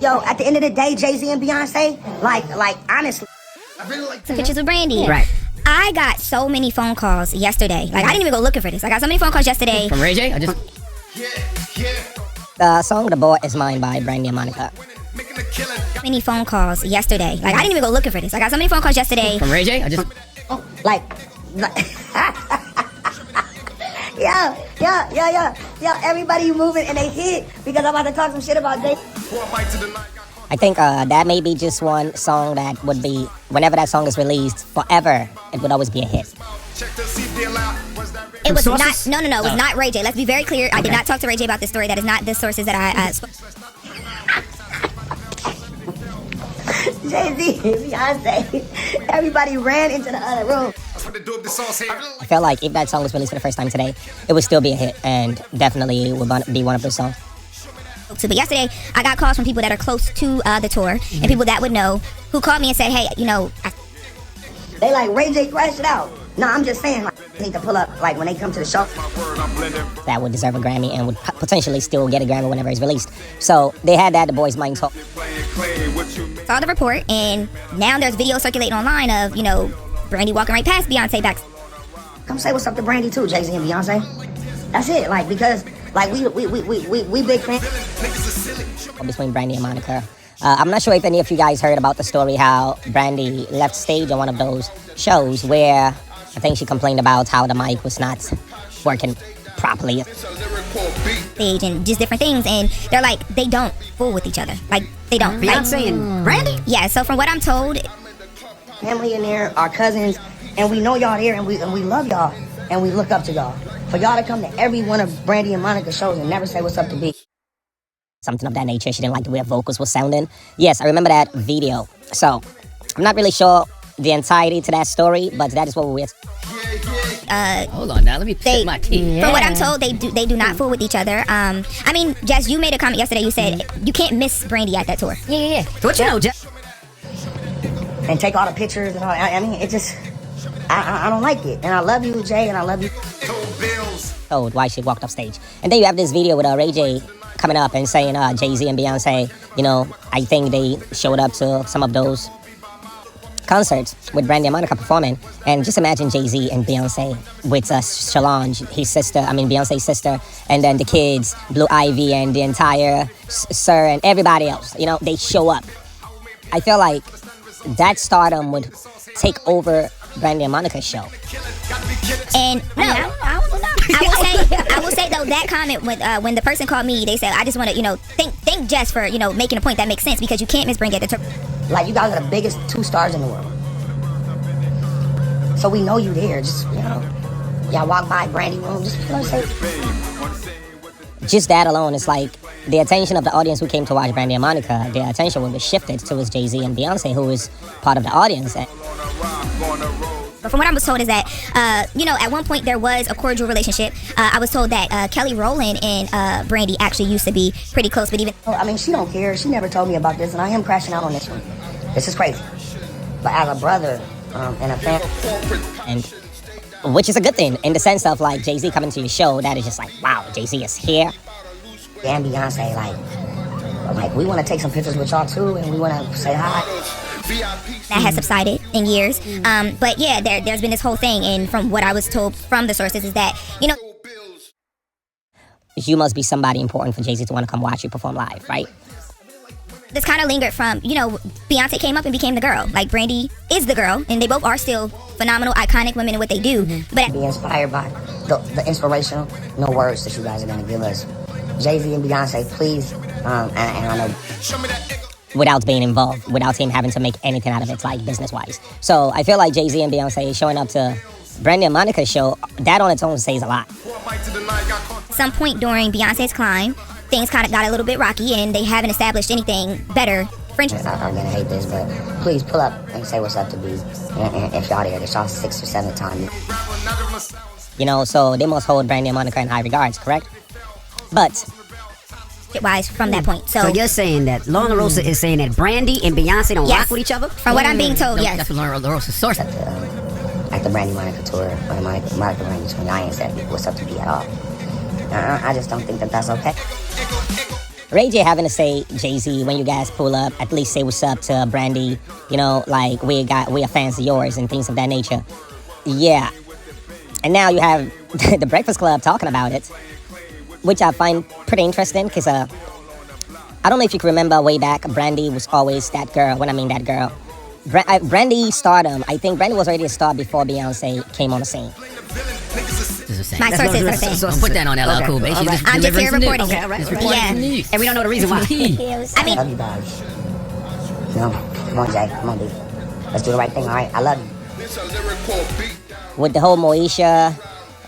Yo, at the end of the day, Jay Z and Beyonce, like honestly. I really like Pictures with Brandy. Right. I got so many phone calls yesterday. Like, I didn't even go looking for this. I got so many phone calls yesterday. From Ray J? The song The Boy Is Mine by Brandy and Monica. Many phone calls yesterday. Like, I didn't even go looking for this. I got so many phone calls yesterday. From Ray J? Like yeah, everybody moving and they hit because I'm about to talk some shit about Jay. I think that may be just one song that would be, whenever that song is released, forever, it would always be a hit. It was not, no, it was not Ray J. Let's be very clear. I did not talk to Ray J about this story. That is not the sources that I Jay Z, Beyonce, everybody ran into the other room. I felt like if that song was released for the first time today, it would still be a hit, and definitely would be one of those songs. But yesterday, I got calls from people that are close to the tour and people that would know who called me and said, hey, you know, They like, Ray J crashed it out. No, I'm just saying, like, they need to pull up, like, when they come to the show. That would deserve a Grammy and would potentially still get a Grammy whenever it's released. So they had that, The Boy's Mind talk. Saw the report, and now there's video circulating online of, you know, Brandy walking right past Beyonce back. Come say what's up to Brandy too, Jay Z and Beyonce. That's it, like, because like we big fans. Between Brandy and Monica. I'm not sure if any of you guys heard about the story how Brandy left stage on one of those shows where I think she complained about how the mic was not working properly. Stage and just different things, and they're like, they don't fool with each other. Like, they don't. Beyonce and Brandy? Yeah, so from what I'm told, Family in there, our cousins, and we know y'all there, and we love y'all, and we look up to y'all. For y'all to come to every one of Brandy and Monica's shows and never say what's up to B. Something of that nature. She didn't like the way her vocals were sounding. Yes, I remember that video. So, I'm not really sure the entirety to that story, but that is what we're... Hold on now, let me tip my teeth. from what I'm told, they do not fool with each other. I mean, Jess, you made a comment yesterday. You said you can't miss Brandy at that tour. Yeah. So what you know, Jess? And take all the pictures and all. I mean, it just... I don't like it. And I love you, Jay, and I love you. Told why she walked off stage. And then you have this video with Ray J coming up and saying Jay Z and Beyonce, you know, I think they showed up to some of those concerts with Brandy and Monica performing. And just imagine Jay Z and Beyonce with Solange, Beyonce's sister, and then the kids, Blue Ivy and the entire Sir and everybody else. You know, they show up. I feel like that stardom would take over Brandy and Monica's show. And no, I will say though, that comment when the person called me, they said, I just want to, you know, thank Jess for, you know, making a point that makes sense, because you can't miss Brandy at the tour. Like, you guys are the biggest two stars in the world. So we know you there. Just, you know, y'all walk by Brandy room, just, you know, say. Just that alone, it's like the attention of the audience who came to watch Brandy and Monica, their attention would be shifted towards Jay Z and Beyonce, who is part of the audience. But from what I was told is that, you know, at one point there was a cordial relationship. I was told that Kelly Rowland and Brandy actually used to be pretty close, but even... I mean, she don't care. She never told me about this, and I am crashing out on this one. This is crazy. But as a brother and a fan... And which is a good thing, in the sense of, like, Jay Z coming to your show, that is just like, wow, Jay Z is here. And Beyonce, like we want to take some pictures with y'all too, and we want to say hi. That has subsided in years. But yeah, there's been this whole thing, and from what I was told from the sources is that, you know... You must be somebody important for Jay Z to want to come watch you perform live, right? This kind of lingered from, you know, Beyonce came up and became the girl. Like, Brandy is the girl, and they both are still phenomenal, iconic women in what they do. But be inspired by the inspirational, no words that you guys are going to give us. Jay Z and Beyonce, please, and I know... Without being involved, without him having to make anything out of it, like, business-wise. So I feel like Jay Z and Beyonce showing up to Brandy and Monica's show, that on its own says a lot. Some point during Beyonce's climb, things kind of got a little bit rocky, and they haven't established anything better. Friendship. I'm gonna hate this, but please pull up and say what's up to B. And if y'all there, it's y'all 6th or 7th time. You know, so they must hold Brandy and Monica in high regards, correct? But wise from that point. So you're saying that Lauren LaRosa is saying that Brandy and Beyonce don't rock with each other? From what I'm being told, yes. That's what Lauren LaRosa's source. At the Brandy Monica tour, or the Monica Brandy tour, I ain't said what's up to B at all. I just don't think that that's okay. Ray J having to say Jay Z when you guys pull up, at least say what's up to Brandy. You know, like we are fans of yours and things of that nature. Yeah. And now you have the Breakfast Club talking about it, which I find pretty interesting because I don't know if you can remember way back, Brandy was always that girl. When I mean that girl, Brandy stardom. I think Brandy was already a star before Beyonce came on the scene. My sources are saying. Don't put that on LL Cool, babe. I'm just here reporting Okay, it. all right. Yeah. And we don't know the reason why. I mean, Love you guys. No, come on, Jay. Come on, B. Let's do the right thing, all right? I love you. With the whole Moesha,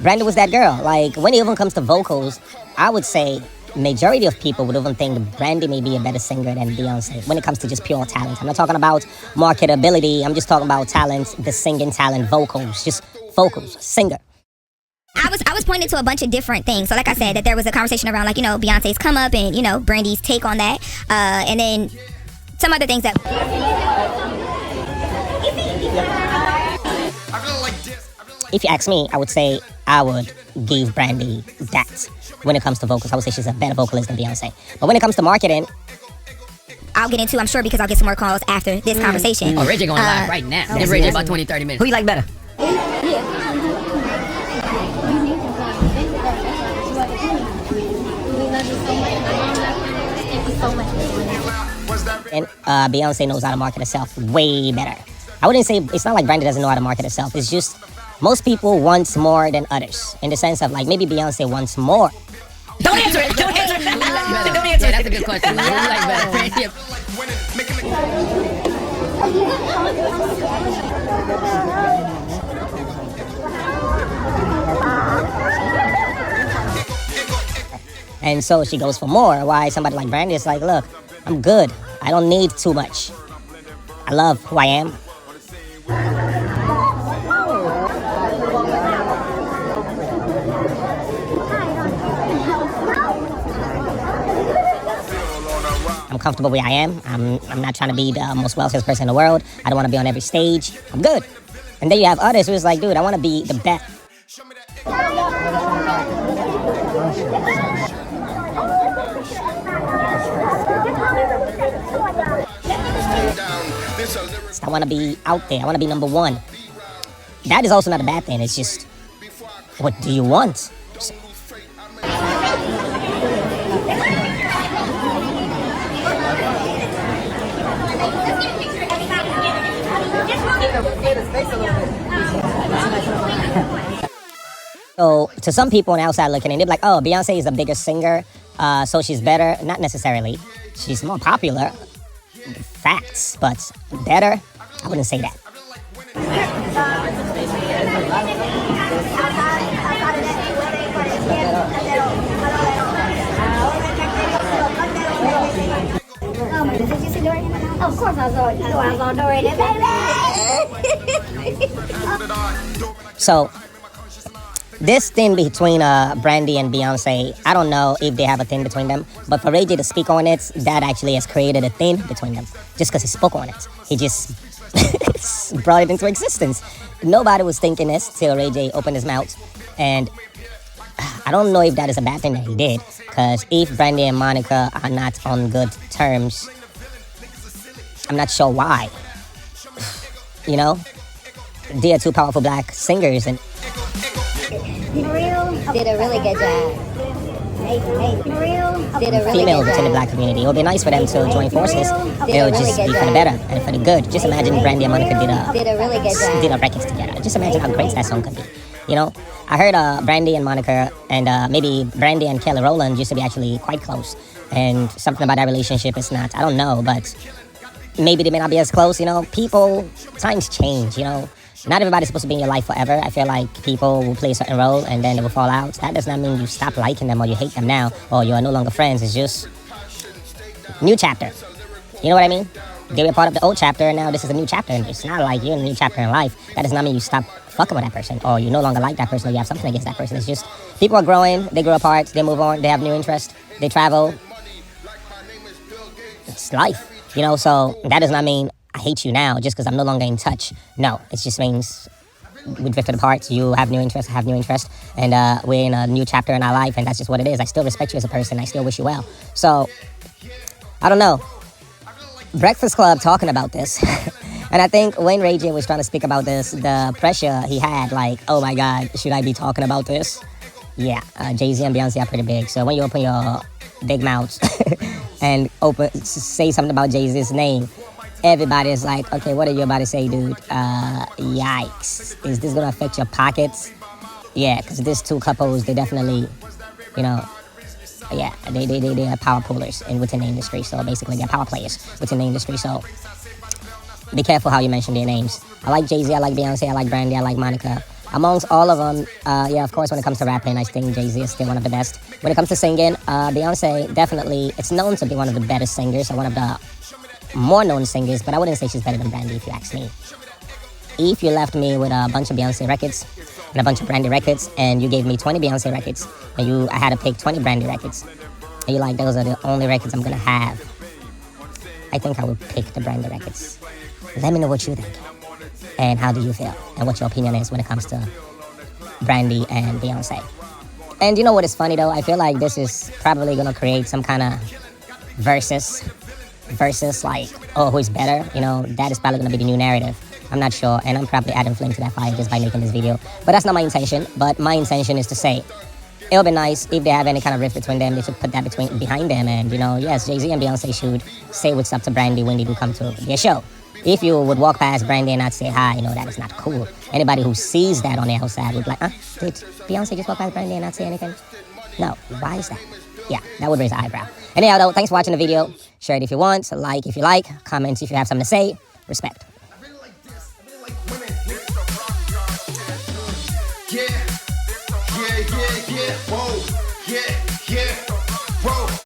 Brandy was that girl. Like, when it even comes to vocals, I would say majority of people would even think Brandy may be a better singer than Beyonce when it comes to just pure talent. I'm not talking about marketability. I'm just talking about talent, the singing talent, vocals, just vocals, singer. I was pointing to a bunch of different things. So like I said, that there was a conversation around like, Beyonce's come up and, Brandy's take on that. And then some other things that... If you ask me, I would say I would give Brandy that. When it comes to vocals, I would say she's a better vocalist than Beyonce. But when it comes to marketing, I'll get into, I'm sure, because I'll get some more calls after this conversation. Oh, Ray J going live right now. Give Ray J about 20, 30 minutes. Who you like better? and Beyonce knows how to market herself way better. I wouldn't say, it's not like Brandy doesn't know how to market herself. It's just most people want more than others. In the sense of like maybe Beyonce wants more. Don't answer it. Don't answer it. Don't answer it. That's a good question. Who you like better, Brandy? And so she goes for more. Why somebody like Brandy is like, look, I'm good. I don't need too much. I love who I am. I'm comfortable where I am. I'm not trying to be the most wealthiest person in the world. I don't want to be on every stage. I'm good. And then you have others who's like, dude, I want to be the best. I want to be out there. I want to be number one. That is also not a bad thing. It's just, what do you want? So, to some people on the outside looking in, they're like, oh, Beyonce is a bigger singer, so she's better. Not necessarily. She's more popular. Facts, but better? I wouldn't say that. Of course I saw it. You know I was on Dory, baby. So, this thing between Brandy and Beyonce, I don't know if they have a thing between them, but for Ray J to speak on it, that actually has created a thing between them. Just because he spoke on it. He just brought it into existence. Nobody was thinking this till Ray J opened his mouth. And I don't know if that is a bad thing that he did, because if Brandy and Monica are not on good terms, I'm not sure why. You know? They are two powerful black singers and Did a really good job. females within the black community. It would be nice for them to join forces. It would just be for the better and for the good. Just imagine Brandy and Monica Did a really good job. did a records together. Just imagine how great that song could be. You know, I heard Brandy and Monica and maybe Brandy and Kelly Rowland used to be actually quite close. And something about that relationship is not, I don't know, but maybe they may not be as close. You know, people, times change, you know. Not everybody's supposed to be in your life forever. I feel like people will play a certain role and then they will fall out. That does not mean you stop liking them or you hate them now or you are no longer friends. It's just new chapter. You know what I mean? They were part of the old chapter and now this is a new chapter. And it's not like you're in a new chapter in life. That does not mean you stop fucking with that person or you no longer like that person or you have something against that person. It's just people are growing, they grow apart, they move on, they have new interests, they travel. It's life, you know, so that does not mean I hate you now just because I'm no longer in touch. No, it just means we drifted apart. You have new interests, I have new interests, and we're in a new chapter in our life, and that's just what it is. I still respect you as a person. I still wish you well. So, I don't know. Breakfast Club talking about this. And I think when Ray J was trying to speak about this, the pressure he had, like, oh my God, should I be talking about this? Yeah, Jay Z and Beyonce are pretty big. So when you open your big mouths and say something about Jay Z's name, everybody's like, okay, what are you about to say, dude? Yikes. Is this going to affect your pockets? Yeah, because these two couples, they definitely, you know, yeah, they are power pullers within the industry. So basically, they're power players within the industry. So be careful how you mention their names. I like Jay Z, I like Beyonce, I like Brandy, I like Monica. Amongst all of them, yeah, of course, when it comes to rapping, I think Jay Z is still one of the best. When it comes to singing, Beyonce definitely, it's known to be one of the better singers, or one of the more known singers, but I wouldn't say she's better than Brandy if you ask me. If you left me with a bunch of Beyonce records and a bunch of Brandy records, and you gave me 20 Beyonce records, and I had to pick 20 Brandy records, and you're like, those are the only records I'm gonna have, I think I would pick the Brandy records. Let me know what you think, and how do you feel, and what your opinion is when it comes to Brandy and Beyonce. And you know what is funny though? I feel like this is probably gonna create some kind of versus like, oh, who's better? You know, that is probably gonna be the new narrative. I'm not sure, and I'm probably adding flame to that fire just by making this video. But that's not my intention. But my intention is to say, it'll be nice if they have any kind of rift between them. They should put that behind them, and you know, yes, Jay Z and Beyonce should say what's up to Brandy when they do come to their show. If you would walk past Brandy and not say hi, you know, that is not cool. Anybody who sees that on the outside would be like, did Beyonce just walk past Brandy and not say anything? No, why is that? Yeah, that would raise an eyebrow. Anyhow, though, thanks for watching the video. Share it if you want, like if you like, comment if you have something to say. Respect. Yeah, whoa, yeah.